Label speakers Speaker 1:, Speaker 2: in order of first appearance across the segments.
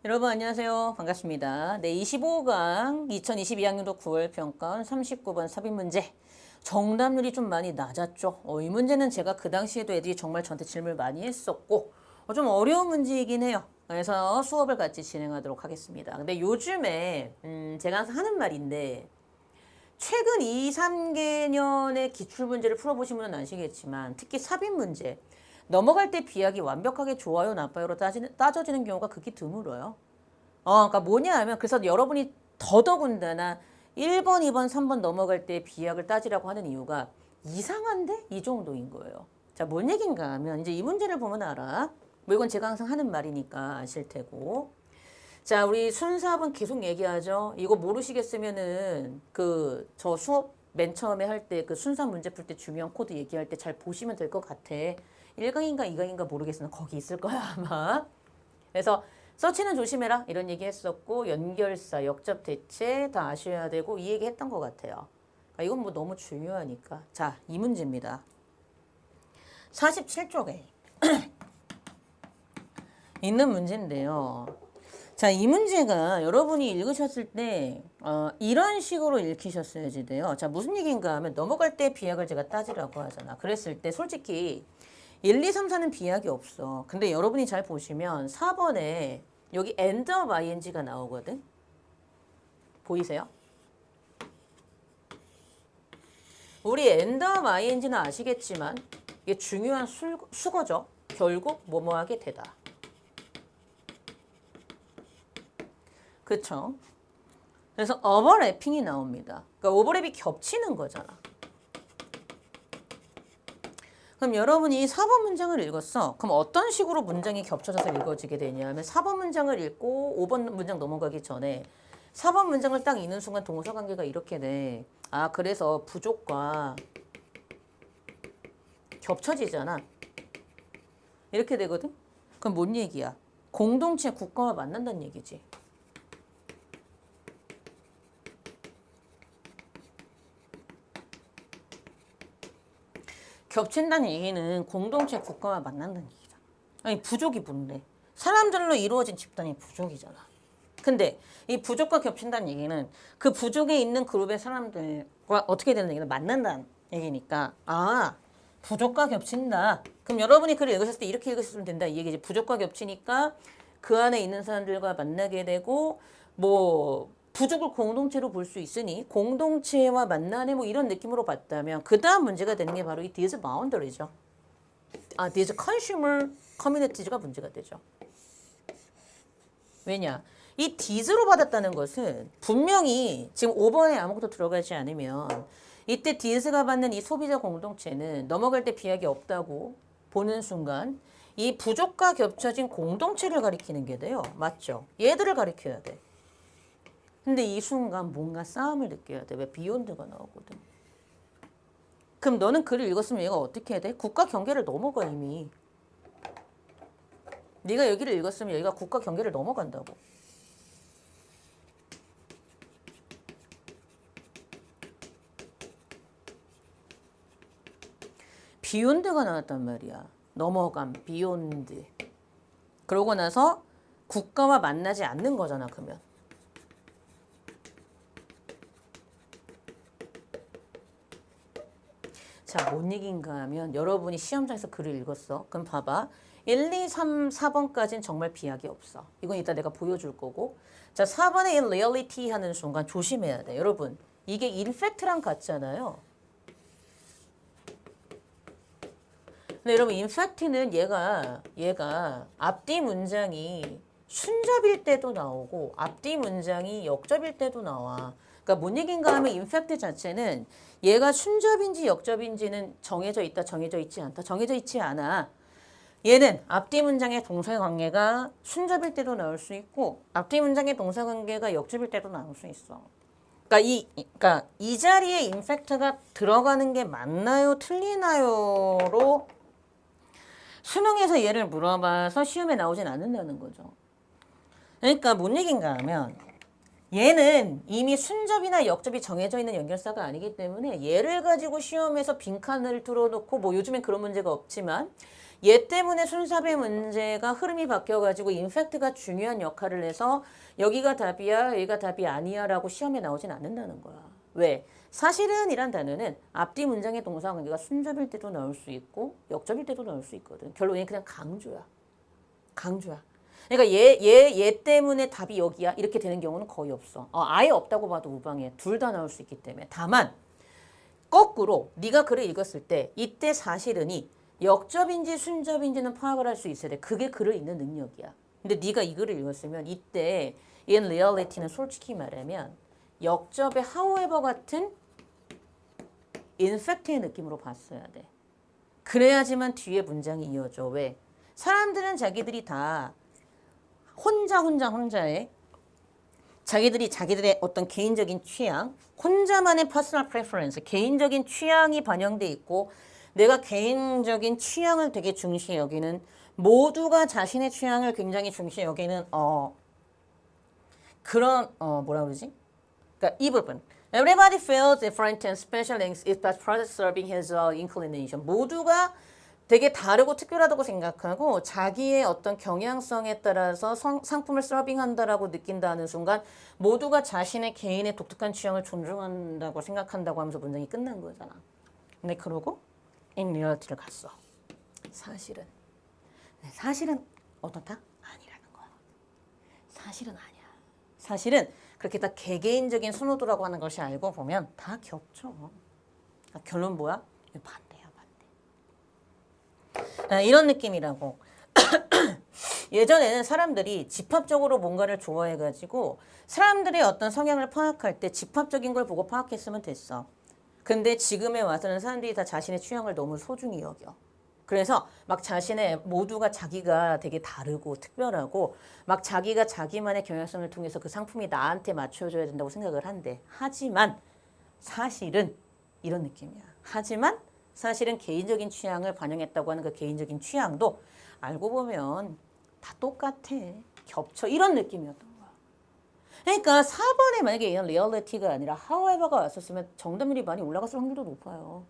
Speaker 1: 여러분 안녕하세요. 반갑습니다. 네, 25강 2022학년도 9월 평가원 39번 삽입문제. 정답률이 좀 많이 낮았죠. 이 문제는 제가 그 당시에도 애들이 정말 저한테 질문을 많이 했었고 좀 어려운 문제이긴 해요. 그래서 수업을 같이 진행하도록 하겠습니다. 근데 요즘에 제가 항상 하는 말인데 최근 2, 3개년의 기출문제를 풀어보신 분은 아시겠지만 특히 삽입문제 넘어갈 때 비약이 완벽하게 좋아요, 나빠요로 따져지는 경우가 극히 드물어요. 그러니까 뭐냐 하면 그래서 여러분이 더더군다나 1번, 2번, 3번 넘어갈 때 비약을 따지라고 하는 이유가 이상한데? 이 정도인 거예요. 자, 뭔 얘기인가 하면 이제 이 문제를 보면 알아. 뭐 이건 제가 항상 하는 말이니까 아실 테고. 자, 우리 순사합은 계속 얘기하죠. 이거 모르시겠으면은 저 수업 맨 처음에 할 때 그 순사 문제 풀 때 주명 코드 얘기할 때 잘 보시면 될 것 같아. 1강인가 2강인가 모르겠으나 거기 있을 거야 아마. 그래서 서치는 조심해라 이런 얘기 했었고 연결사, 역접 대체 다 아셔야 되고 이 얘기 했던 것 같아요. 그러니까 이건 뭐 너무 중요하니까. 자, 이 문제입니다. 47쪽에 있는 문제인데요. 자, 이 문제가 여러분이 읽으셨을 때 이런 식으로 읽히셨어야지 돼요. 자, 무슨 얘기인가 하면 넘어갈 때 비약을 제가 따지라고 하잖아. 그랬을 때 솔직히 1, 2, 3, 4는 비약이 없어. 근데 여러분이 잘 보시면 4번에 여기 end of ing가 나오거든. 보이세요? 우리 end of ing는 아시겠지만 이게 중요한 수거죠. 결국 뭐뭐하게 되다. 그쵸? 그래서 오버래핑이 나옵니다. 그러니까 오버랩이 겹치는 거잖아. 그럼 여러분이 4번 문장을 읽었어. 그럼 어떤 식으로 문장이 겹쳐져서 읽어지게 되냐면 4번 문장을 읽고 5번 문장 넘어가기 전에 4번 문장을 딱 읽는 순간 동사 관계가 이렇게 돼. 아, 그래서 부족과 겹쳐지잖아. 이렇게 되거든? 그럼 뭔 얘기야? 공동체 국가와 만난다는 얘기지. 겹친다는 얘기는 공동체 국가와 만난다는 얘기잖아. 아니 부족이 뭔데? 사람들로 이루어진 집단이 부족이잖아. 근데 이 부족과 겹친다는 얘기는 그 부족에 있는 그룹의 사람들과 어떻게 되는 얘기는 만난다는 얘기니까 아 부족과 겹친다. 그럼 여러분이 글을 읽으셨을 때 이렇게 읽으셨으면 된다. 이 얘기지. 부족과 겹치니까 그 안에 있는 사람들과 만나게 되고 뭐 부족을 공동체로 볼 수 있으니 공동체와 만나네 뭐 이런 느낌으로 봤다면 그 다음 문제가 되는 게 바로 이 these boundary죠. 아, these consumer communities가 문제가 되죠. 왜냐? 이 these로 받았다는 것은 분명히 지금 5번에 아무것도 들어가지 않으면 이때 these가 받는 이 소비자 공동체는 넘어갈 때 비약이 없다고 보는 순간 이 부족과 겹쳐진 공동체를 가리키는 게 돼요. 맞죠? 얘들을 가리켜야 돼. 근데 이 순간 뭔가 싸움을 느껴야 돼. 왜? 비욘드가 나오거든. 그럼 너는 글을 읽었으면 얘가 어떻게 해야 돼? 국가 경계를 넘어가 이미. 네가 여기를 읽었으면 얘가 국가 경계를 넘어간다고. 비욘드가 나왔단 말이야. 넘어감, 비욘드. 그러고 나서 국가와 만나지 않는 거잖아, 그러면. 자, 뭔 얘기인가 하면 여러분이 시험장에서 글을 읽었어. 그럼 봐봐. 1, 2, 3, 4번까지는 정말 비약이 없어. 이건 이따 내가 보여줄 거고. 자, 4번에 in reality 하는 순간 조심해야 돼. 여러분, 이게 in fact랑 같잖아요. 근데 여러분, in fact는 얘가 앞뒤 문장이 순접일 때도 나오고 앞뒤 문장이 역접일 때도 나와. 그러니까 뭔 얘기인가 하면 in fact 자체는 얘가 순접인지 역접인지는 정해져 있다, 정해져 있지 않다, 정해져 있지 않아. 얘는 앞뒤 문장의 동사 관계가 순접일 때도 나올 수 있고 앞뒤 문장의 동사 관계가 역접일 때도 나올 수 있어. 그러니까 이 자리에 in fact가 들어가는 게 맞나요, 틀리나요로 수능에서 얘를 물어봐서 시험에 나오진 않는다는 거죠. 그러니까 뭔 얘기인가 하면 얘는 이미 순접이나 역접이 정해져 있는 연결사가 아니기 때문에 얘를 가지고 시험에서 빈칸을 뚫어놓고 뭐 요즘엔 그런 문제가 없지만 얘 때문에 순사배 문제가 흐름이 바뀌어가지고 인팩트가 중요한 역할을 해서 여기가 답이야, 여기가 답이 아니야 라고 시험에 나오진 않는다는 거야. 왜? 사실은 이란 단어는 앞뒤 문장의 동사 관계가 순접일 때도 나올 수 있고 역접일 때도 나올 수 있거든. 결론이 그냥 강조야. 강조야. 그러니까 얘 때문에 답이 여기야 이렇게 되는 경우는 거의 없어. 아예 없다고 봐도 무방해. 둘 다 나올 수 있기 때문에. 다만 거꾸로 네가 글을 읽었을 때 이때 사실은이 역접인지 순접인지는 파악을 할 수 있어야 돼. 그게 글을 읽는 능력이야. 근데 네가 이 글을 읽었으면 이때 in reality는 솔직히 말하면 역접의 however 같은 in fact의 느낌으로 봤어야 돼. 그래야지만 뒤에 문장이 이어져. 왜? 사람들은 자기들이 다 혼자의 자기들의 어떤 개인적인 취향, 혼자만의 personal preference, 개인적인 취향이 반영돼 있고 내가 개인적인 취향을 되게 중시 여기는 모두가 자신의 취향을 굉장히 중시 여기는 그런 뭐라 그러지? 그러니까 이 부분. Everybody feels different and special things if that person serving his inclination. 모두가 되게 다르고 특별하다고 생각하고 자기의 어떤 경향성에 따라서 상품을 서빙한다라고 느낀다는 순간 모두가 자신의 개인의 독특한 취향을 존중한다고 생각한다고 하면서 문장이 끝난 거잖아. 근데 그러고 in reality를 갔어. 사실은 어떻다? 아니라는 거야. 사실은 아니야. 사실은 그렇게 다 개개인적인 선호도라고 하는 것이 알고 보면 다 겹쳐. 결론 뭐야? 반대야, 반대. 이런 느낌이라고. 예전에는 사람들이 집합적으로 뭔가를 좋아해가지고 사람들의 어떤 성향을 파악할 때 집합적인 걸 보고 파악했으면 됐어. 근데 지금에 와서는 사람들이 다 자신의 취향을 너무 소중히 여겨. 그래서 막 모두가 자기가 되게 다르고 특별하고 막 자기가 자기만의 경향성을 통해서 그 상품이 나한테 맞춰줘야 된다고 생각을 한대. 하지만 사실은 이런 느낌이야. 하지만 사실은 개인적인 취향을 반영했다고 하는 그 개인적인 취향도 알고 보면 다 똑같아. 겹쳐. 이런 느낌이었던 거야. 그러니까 4번에 만약에 이런 리얼리티가 아니라 however가 왔었으면 정답률이 많이 올라갔을 확률도 높아요.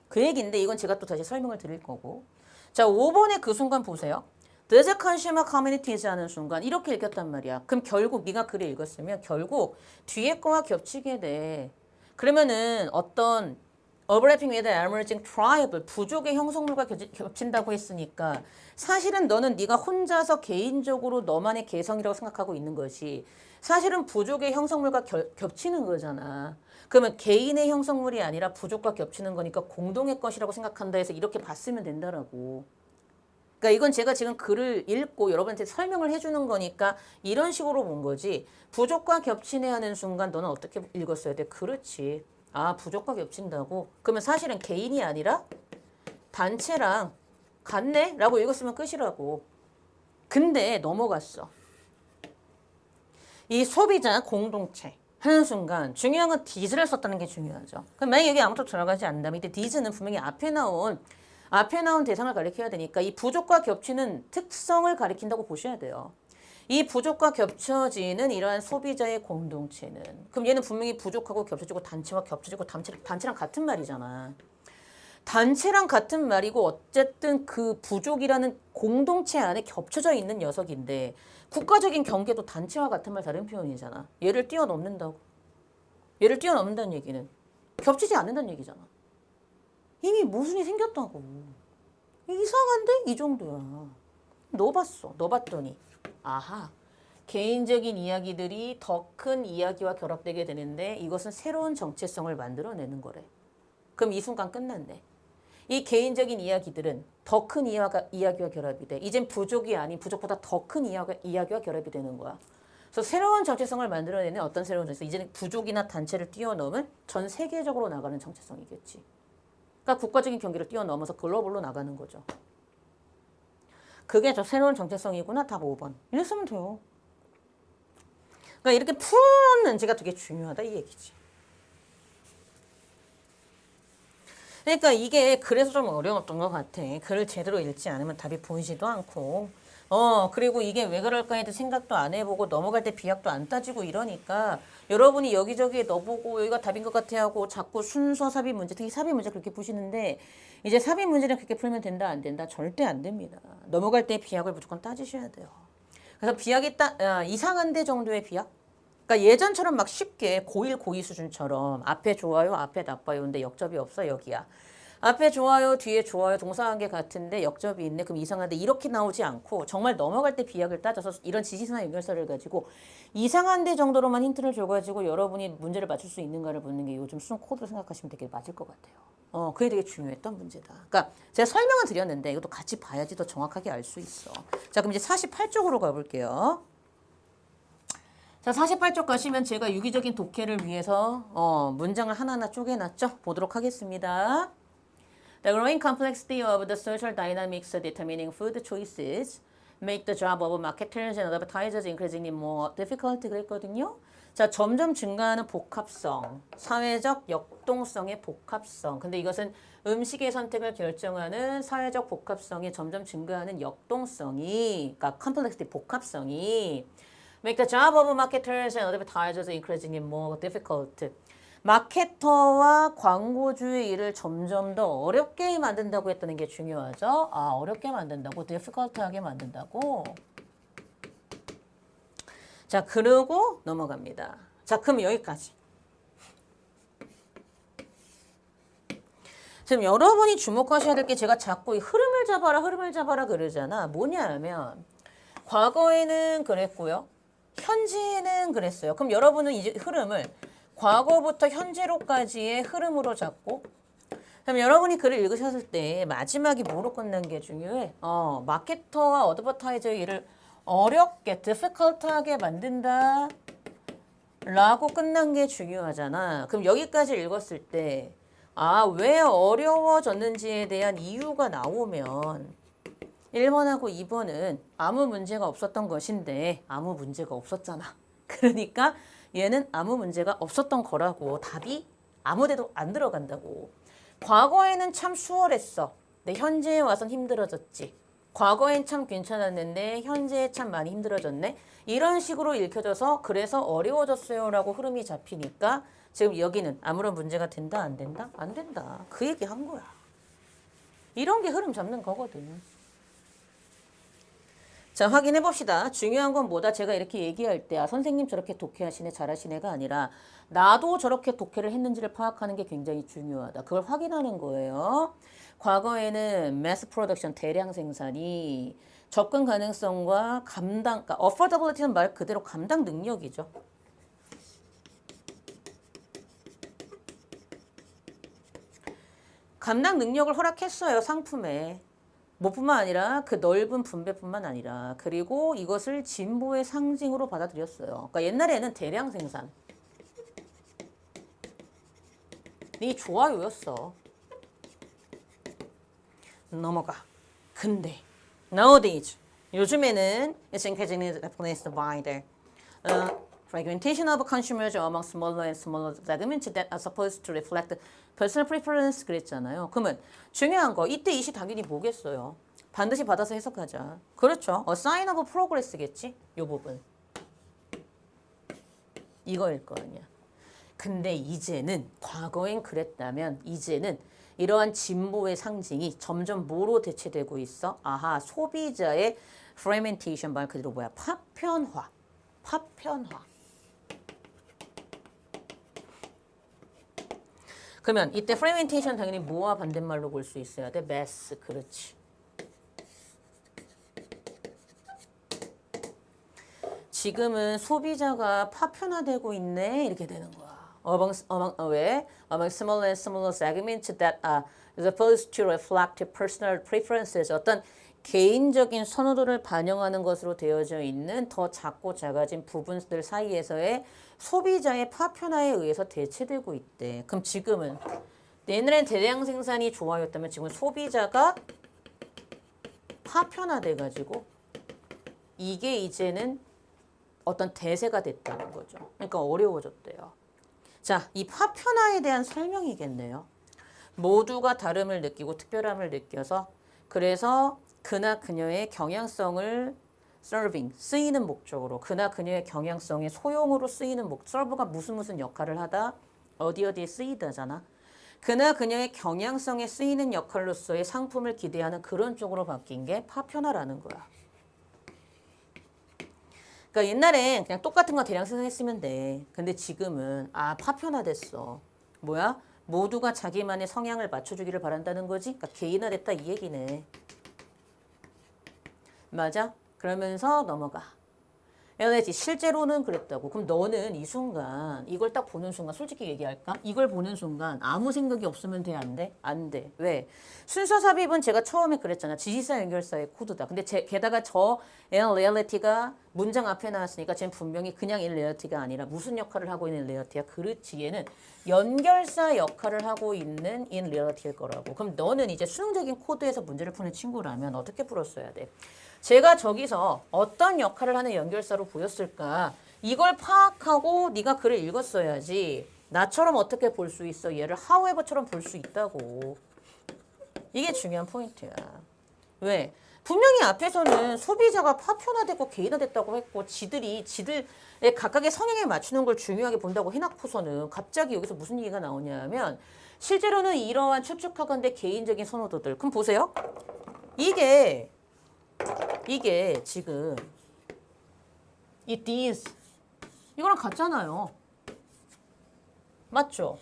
Speaker 1: 그 얘기인데 이건 제가 또 다시 설명을 드릴 거고. 자, 5번의 그 순간 보세요. There's a consumer communities 하는 순간 이렇게 읽혔단 말이야. 그럼 결국 네가 글을 읽었으면 결국 뒤에 거와 겹치게 돼. 그러면은 어떤 overlapping with emerging tribe 부족의 형성물과 겹친다고 했으니까 사실은 너는 네가 혼자서 개인적으로 너만의 개성이라고 생각하고 있는 것이 사실은 부족의 형성물과 겹치는 거잖아. 그러면 개인의 형성물이 아니라 부족과 겹치는 거니까 공동의 것이라고 생각한다 해서 이렇게 봤으면 된다라고. 그러니까 이건 제가 지금 글을 읽고 여러분한테 설명을 해주는 거니까 이런 식으로 본 거지. 부족과 겹치네 하는 순간 너는 어떻게 읽었어야 돼? 그렇지. 아, 부족과 겹친다고? 그러면 사실은 개인이 아니라 단체랑 같네? 라고 읽었으면 끝이라고. 근데 넘어갔어. 이 소비자 공동체 하는 순간 중요한 건 디즈를 썼다는 게 중요하죠. 그럼 만약에 여기 아무것도 들어가지 않는다면 이때 디즈는 분명히 앞에 나온 대상을 가리켜야 되니까 이 부족과 겹치는 특성을 가리킨다고 보셔야 돼요. 이 부족과 겹쳐지는 이러한 소비자의 공동체는 그럼 얘는 분명히 부족하고 겹쳐지고 단체와 겹쳐지고 단체랑 같은 말이잖아. 단체랑 같은 말이고 어쨌든 그 부족이라는 공동체 안에 겹쳐져 있는 녀석인데 국가적인 경계도 단체와 같은 말 다른 표현이잖아. 얘를 뛰어넘는다고. 얘를 뛰어넘는다는 얘기는 겹치지 않는다는 얘기잖아. 이미 모순이 생겼다고. 이상한데? 이 정도야. 너 봤어. 너 봤더니 아하. 개인적인 이야기들이 더 큰 이야기와 결합되게 되는데 이것은 새로운 정체성을 만들어내는 거래. 그럼 이 순간 끝났네. 이 개인적인 이야기들은 더 큰 이야기와 결합이 돼. 이젠 부족이 아닌 부족보다 더 큰 이야기와 결합이 되는 거야. 그래서 새로운 정체성을 만들어내는 어떤 새로운 정체성. 이제는 부족이나 단체를 뛰어넘은 전 세계적으로 나가는 정체성이겠지. 그러니까 국가적인 경계를 뛰어넘어서 글로벌로 나가는 거죠. 그게 저 새로운 정체성이구나. 답 5번. 이랬으면 돼요. 그러니까 이렇게 푸는지가 되게 중요하다 이 얘기지. 그러니까 이게 그래서 좀 어려웠던 것 같아. 글을 제대로 읽지 않으면 답이 보이지도 않고 그리고 이게 왜 그럴까 해도 생각도 안 해보고 넘어갈 때 비약도 안 따지고 이러니까 여러분이 여기저기에 넣어보고 여기가 답인 것 같아 하고 자꾸 순서 삽입 문제, 특히 삽입 문제 그렇게 푸시는데 이제 삽입 문제는 그렇게 풀면 된다, 안 된다? 절대 안 됩니다. 넘어갈 때 비약을 무조건 따지셔야 돼요. 그래서 비약이 이상한데 정도의 비약? 그러니까 예전처럼 막 쉽게 고1, 고2 수준처럼 앞에 좋아요, 앞에 나빠요. 근데 역접이 없어, 여기야. 앞에 좋아요, 뒤에 좋아요, 동사관계 같은데 역접이 있네. 그럼 이상한데 이렇게 나오지 않고 정말 넘어갈 때 비약을 따져서 이런 지시사나 연결사를 가지고 이상한데 정도로만 힌트를 줘가지고 여러분이 문제를 맞출 수 있는가를 묻는 게 요즘 수능 코드로 생각하시면 되게 맞을 것 같아요. 그게 되게 중요했던 문제다. 그러니까 제가 설명은 드렸는데 이것도 같이 봐야지 더 정확하게 알 수 있어. 자, 그럼 이제 48쪽으로 가볼게요. 자, 48쪽 가시면 제가 유기적인 독해를 위해서 문장을 하나하나 쪼개놨죠? 보도록 하겠습니다. The growing complexity of the social dynamics determining food choices make the job of marketers and advertisers increasingly more difficult 그랬거든요. 자, 점점 증가하는 복합성, 사회적 역동성의 복합성. 근데 이것은 음식의 선택을 결정하는 사회적 복합성이 점점 증가하는 역동성이, 그러니까 complexity 복합성이 make the job of marketers and advertisers increasingly more difficult. 마케터와 광고주의 일을 점점 더 어렵게 만든다고 했다는 게 중요하죠. 어렵게 만든다고, difficult하게 만든다고. 자, 그러고 넘어갑니다. 자, 그럼 여기까지. 지금 여러분이 주목하셔야 될 게 제가 자꾸 흐름을 잡아라 그러잖아. 뭐냐면 과거에는 그랬고요. 현재는 그랬어요. 그럼 여러분은 이제 흐름을 과거부터 현재로까지의 흐름으로 잡고 그럼 여러분이 글을 읽으셨을 때 마지막이 뭐로 끝난 게 중요해? 마케터와 어드버타이저의 일을 어렵게, difficult하게 만든다 라고 끝난 게 중요하잖아. 그럼 여기까지 읽었을 때 왜 어려워졌는지에 대한 이유가 나오면 1번하고 2번은 아무 문제가 없었던 것인데 아무 문제가 없었잖아. 그러니까 얘는 아무 문제가 없었던 거라고. 답이 아무 데도 안 들어간다고. 과거에는 참 수월했어. 근데 현재에 와선 힘들어졌지. 과거엔 참 괜찮았는데 현재에 참 많이 힘들어졌네. 이런 식으로 읽혀져서 그래서 어려워졌어요 라고 흐름이 잡히니까 지금 여기는 아무런 문제가 된다 안 된다? 안 된다. 그 얘기 한 거야. 이런 게 흐름 잡는 거거든. 자, 확인해 봅시다. 중요한 건 뭐다? 제가 이렇게 얘기할 때 선생님 저렇게 독해하시네 잘하시네가 아니라 나도 저렇게 독해를 했는지를 파악하는 게 굉장히 중요하다. 그걸 확인하는 거예요. 과거에는 mass production 대량 생산이 접근 가능성과 감당, 그러니까 affordability는 말 그대로 감당 능력이죠. 감당 능력을 허락했어요, 상품에. 뭐뿐만 아니라 그 넓은 분배뿐만 아니라 그리고 이것을 진보의 상징으로 받아들였어요. 그러니까 옛날에는 대량 생산이 좋아요였어. 넘어가. 근데 nowadays 요즘에는 it's increasingly replaced by the fragmentation of consumers among smaller and smaller segments that are supposed to reflect personal preference 그랬잖아요. 그러면 중요한 거 이때 이시 당연히 뭐겠어요? 반드시 받아서 해석하자. 그렇죠. A sign of progress겠지? 요 부분. 이거일 거 아니야. 근데 이제는 과거엔 그랬다면 이제는 이러한 진보의 상징이 점점 뭐로 대체되고 있어? 소비자의 fragmentation 말 그대로 뭐야? 파편화. 그러면 이때 fragmentation 당연히 뭐와 반대말로 볼 수 있어야 돼? mass. 그렇지. 지금은 소비자가 파편화되고 있네 이렇게 되는 거야. Among smaller and smaller segments that are supposed to reflect personal preferences. 어떤 개인적인 선호도를 반영하는 것으로 되어져 있는 더 작고 작아진 부분들 사이에서의 소비자의 파편화에 의해서 대체되고 있대. 그럼 지금은 옛날엔 대량 생산이 좋아였다면 지금 소비자가 파편화돼가지고 이게 이제는 어떤 대세가 됐다는 거죠. 그러니까 어려워졌대요. 자, 이 파편화에 대한 설명이겠네요. 모두가 다름을 느끼고 특별함을 느껴서 그래서 그나 그녀의 경향성을 serving, 쓰이는 목적으로 그나 그녀의 경향성의 소용으로 쓰이는 serve가 무슨 역할을 하다 어디에 쓰이다잖아. 그나 그녀의 경향성에 쓰이는 역할로서의 상품을 기대하는 그런 쪽으로 바뀐 게 파편화라는 거야. 그러니까 옛날엔 그냥 똑같은 거 대량 생산했으면 돼. 근데 지금은 파편화됐어. 뭐야? 모두가 자기만의 성향을 맞춰주기를 바란다는 거지? 그러니까 개인화됐다 이 얘기네. 맞아? 그러면서 넘어가. LG 실제로는 그랬다고. 그럼 너는 이 순간 이걸 딱 보는 순간 솔직히 얘기할까? 이걸 보는 순간 아무 생각이 없으면 돼? 안 돼? 안 돼. 왜? 순서 삽입은 제가 처음에 그랬잖아. 지시사 연결사의 코드다. 근데 게다가 저 in reality가 문장 앞에 나왔으니까 쟤는 분명히 그냥 in reality가 아니라 무슨 역할을 하고 있는 reality야? 그렇지. 얘는 연결사 역할을 하고 있는 in reality일 거라고. 그럼 너는 이제 수능적인 코드에서 문제를 푸는 친구라면 어떻게 풀었어야 돼? 제가 저기서 어떤 역할을 하는 연결사로 보였을까? 이걸 파악하고 네가 글을 읽었어야지. 나처럼 어떻게 볼 수 있어? 얘를 however처럼 볼 수 있다고. 이게 중요한 포인트야. 왜? 분명히 앞에서는 소비자가 파편화되고 개인화됐다고 했고 지들의 각각의 성향에 맞추는 걸 중요하게 본다고 해놓고서는 갑자기 여기서 무슨 얘기가 나오냐면 실제로는 이러한 추측하건대 개인적인 선호도들. 그럼 보세요. 이게 지금 이 these 이거랑 같잖아요. 맞죠?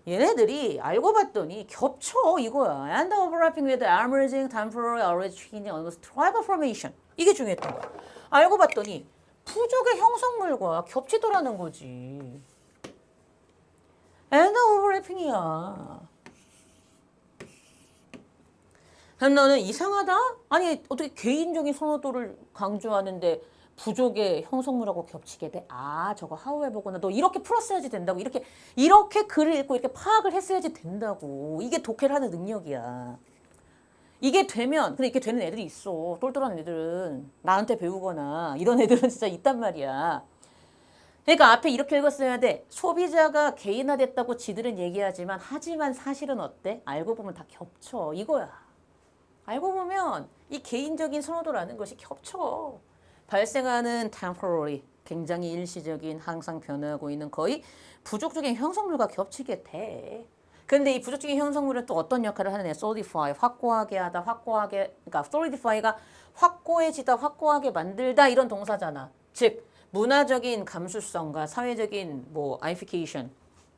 Speaker 1: 얘네들이 알고 봤더니 겹쳐 이거야. And overlapping with emerging temporary origin on tribal formation. 이게 중요했던 거야. 알고 봤더니 부족의 형성물과 겹치더라는 거지. And overlapping이야. 그럼 너는 이상하다? 아니 어떻게 개인적인 선호도를 강조하는데 부족의 형성물하고 겹치게 돼? 저거 however구나. 너 이렇게 풀었어야지 된다고. 이렇게 글을 읽고 이렇게 파악을 했어야지 된다고. 이게 독해를 하는 능력이야. 이게 되면 근데 이게 되는 애들이 있어. 똘똘한 애들은 나한테 배우거나 이런 애들은 진짜 있단 말이야. 그러니까 앞에 이렇게 읽었어야 돼. 소비자가 개인화됐다고 지들은 얘기하지만 하지만 사실은 어때? 알고 보면 다 겹쳐. 이거야. 알고 보면 이 개인적인 선호도라는 것이 겹쳐. 발생하는 temporary, 굉장히 일시적인 항상 변화하고 있는 거의 부족적인 형성물과 겹치게 돼. 근데 이 부족적인 형성물은 또 어떤 역할을 하느냐? solidify, 확고하게 하다, 그러니까 solidify가 확고해지다, 확고하게 만들다 이런 동사잖아. 즉 문화적인 감수성과 사회적인 ification,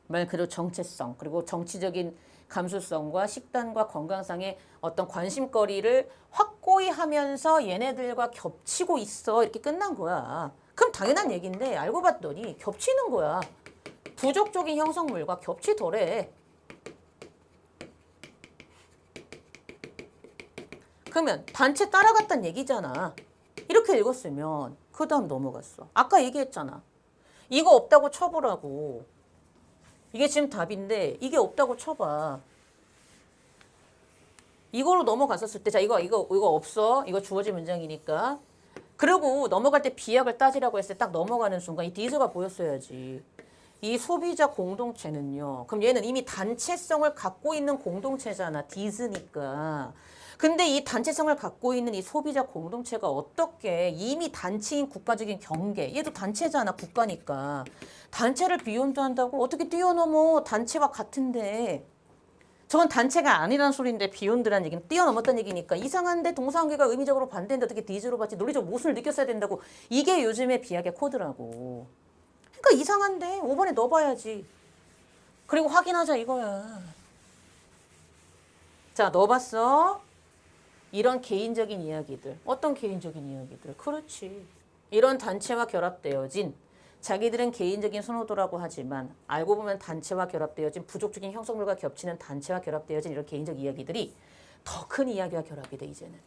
Speaker 1: 말 그대로 정체성, 그리고 정치적인 감수성과 식단과 건강상의 어떤 관심거리를 확고히 하면서 얘네들과 겹치고 있어. 이렇게 끝난 거야. 그럼 당연한 얘기인데 알고 봤더니 겹치는 거야. 부족적인 형성물과 겹치더래. 그러면 단체 따라갔다는 얘기잖아. 이렇게 읽었으면 그 다음 넘어갔어. 아까 얘기했잖아. 이거 없다고 쳐보라고. 이게 지금 답인데 이게 없다고 쳐봐. 이거로 넘어갔었을 때, 자 이거 없어. 이거 주어진 문장이니까. 그리고 넘어갈 때 비약을 따지라고 했을 때 딱 넘어가는 순간 이 디즈가 보였어야지. 이 소비자 공동체는요. 그럼 얘는 이미 단체성을 갖고 있는 공동체잖아. 디즈니까. 근데 이 단체성을 갖고 있는 이 소비자 공동체가 어떻게 이미 단체인 국가적인 경계, 얘도 단체잖아. 국가니까. 단체를 비혼도 한다고 어떻게 뛰어넘어. 단체와 같은데. 저건 단체가 아니라는 소리인데 비욘드라는 얘기는 뛰어넘었다는 얘기니까 이상한데 동사관계가 의미적으로 반대인데 어떻게 디즈로 봤지. 논리적 모순을 느꼈어야 된다고. 이게 요즘의 비약의 코드라고. 그러니까 이상한데 5번에 넣어봐야지. 그리고 확인하자 이거야. 자, 넣어봤어. 이런 개인적인 이야기들. 어떤 개인적인 이야기들? 그렇지. 이런 단체와 결합되어진 자기들은 개인적인 선호도라고 하지만 알고 보면 단체와 결합되어진 부족적인 형성물과 겹치는 단체와 결합되어진 이런 개인적 이야기들이 더 큰 이야기와 결합이 돼 이제는.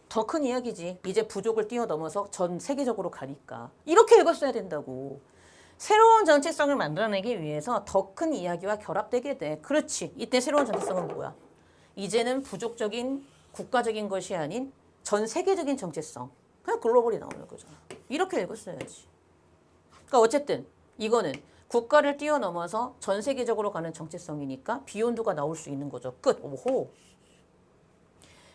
Speaker 1: 더 큰 이야기지. 이제 부족을 뛰어넘어서 전 세계적으로 가니까. 이렇게 읽었어야 된다고. 새로운 전체성을 만들어내기 위해서 더 큰 이야기와 결합되게 돼. 그렇지. 이때 새로운 전체성은 뭐야? 이제는 부족적인 국가적인 것이 아닌 전 세계적인 정체성. 그냥 글로벌이 나오는 거잖아. 이렇게 읽었어야지. 그러니까 어쨌든 이거는 국가를 뛰어넘어서 전 세계적으로 가는 정체성이니까 비욘드가 나올 수 있는 거죠. 끝. 오호.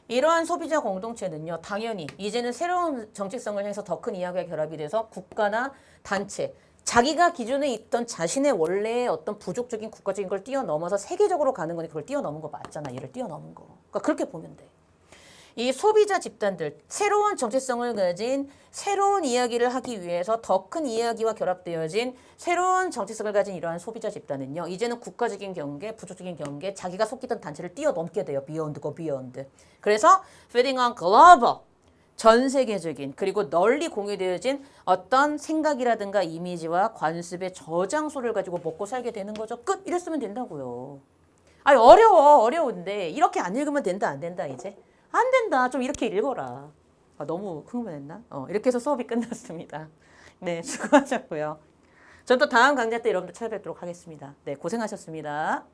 Speaker 1: 이러한 소비자 공동체는요, 당연히 이제는 새로운 정체성을 향해서 더 큰 이야기가 결합이 돼서 국가나 단체, 자기가 기존에 있던 자신의 원래의 어떤 부족적인 국가적인 걸 뛰어넘어서 세계적으로 가는 거니 그걸 뛰어넘은 거 맞잖아. 얘를 뛰어넘은 거. 그러니까 그렇게 보면 돼. 이 소비자 집단들, 새로운 정체성을 가진 새로운 이야기를 하기 위해서 더 큰 이야기와 결합되어진 새로운 정체성을 가진 이러한 소비자 집단은요. 이제는 국가적인 경계, 부족적인 경계, 자기가 속했던 단체를 뛰어넘게 돼요. Beyond go beyond. 그래서 feeding on global, 전 세계적인 그리고 널리 공유되어진 어떤 생각이라든가 이미지와 관습의 저장소를 가지고 먹고 살게 되는 거죠. 끝! 이랬으면 된다고요. 아니 어려운데 이렇게 안 읽으면 된다 안 된다 이제? 안 된다. 좀 이렇게 읽어라. 아, 너무 흥분했나? 이렇게 해서 수업이 끝났습니다. 네, 수고하셨고요. 전 또 다음 강좌 때 여러분들 찾아뵙도록 하겠습니다. 네, 고생하셨습니다.